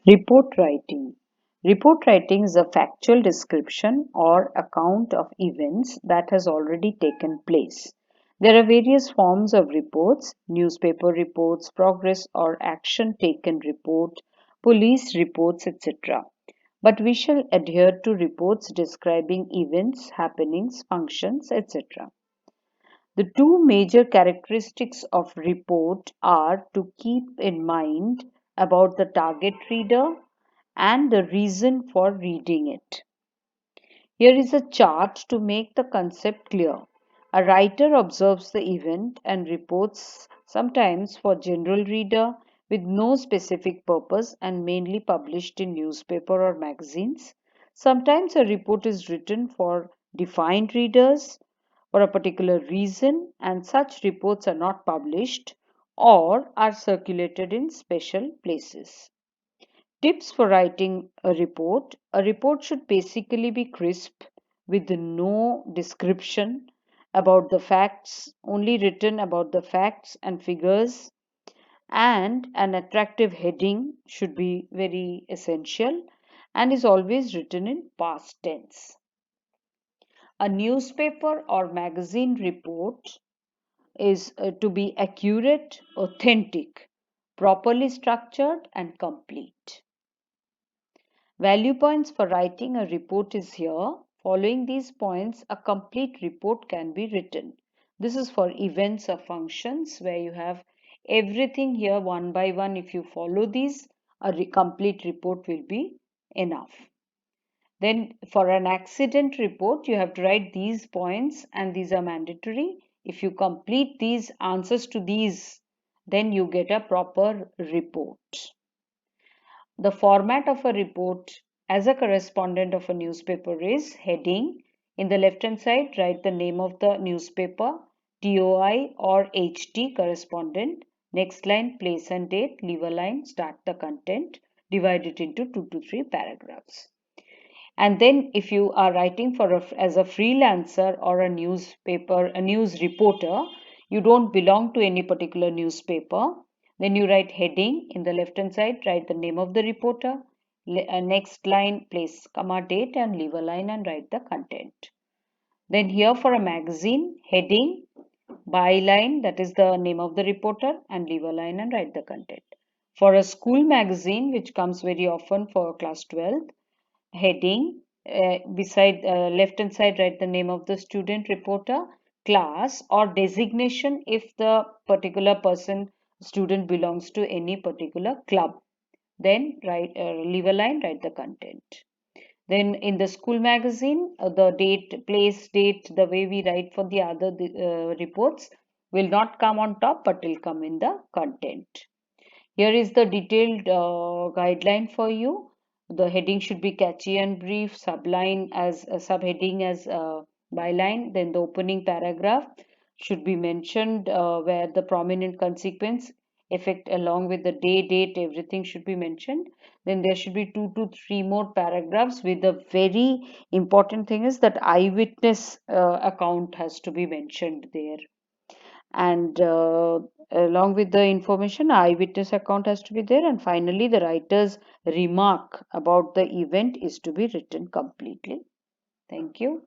Report writing. Report writing is a factual description or account of events that has already taken place. There are various forms of reports: newspaper reports, progress or action taken report, police reports, etc. But we shall adhere to reports describing events, happenings, functions, etc. The two major characteristics of report are to keep in mind about the target reader and the reason for reading it. Here is a chart to make the concept clear. A writer observes the event and reports, sometimes for general reader with no specific purpose and mainly published in newspaper or magazines. Sometimes a report is written for defined readers for a particular reason, and such reports are not published or are circulated in special places. Tips for writing a report. A report should basically be crisp with no description about the facts, only written about the facts and figures, and an attractive heading should be very essential and is always written in past tense. A newspaper or magazine report is to be accurate, authentic, properly structured, and complete. Value points for writing a report is here. Following these points, a complete report can be written. This is for events or functions where you have everything here one by one. If you follow these, a complete report will be enough. Then for an accident report, you have to write these points and these are mandatory. If you complete these answers to these, then you get a proper report. The format of a report as a correspondent of a newspaper is: heading. In the left hand side, write the name of the newspaper, TOI or HT correspondent. Next line, place and date, leave a line, start the content, divide it into 2 to 3 paragraphs. And then if you are writing as a freelancer or a newspaper, a news reporter, you don't belong to any particular newspaper, then you write heading. In the left hand side, write the name of the reporter. Next line, place comma date and leave a line and write the content. Then here for a magazine, heading, byline, that is the name of the reporter, and leave a line and write the content. For a school magazine, which comes very often for class 12, heading, beside left hand side, write the name of the student reporter, class or designation if the particular student belongs to any particular club. Then write, leave a line, write the content. Then in the school magazine, the date, place, date, the way we write for the other reports will not come on top but will come in the content. Here is the detailed guideline for you. The heading should be catchy and brief, subline as a subheading as a byline. Then the opening paragraph should be mentioned where the prominent consequence, effect along with the day, date, everything should be mentioned. Then there should be 2 to 3 more paragraphs with the very important thing is that eyewitness account has to be mentioned there. And along with the information, eyewitness account has to be there, and finally the writer's remark about the event is to be written completely. Thank you.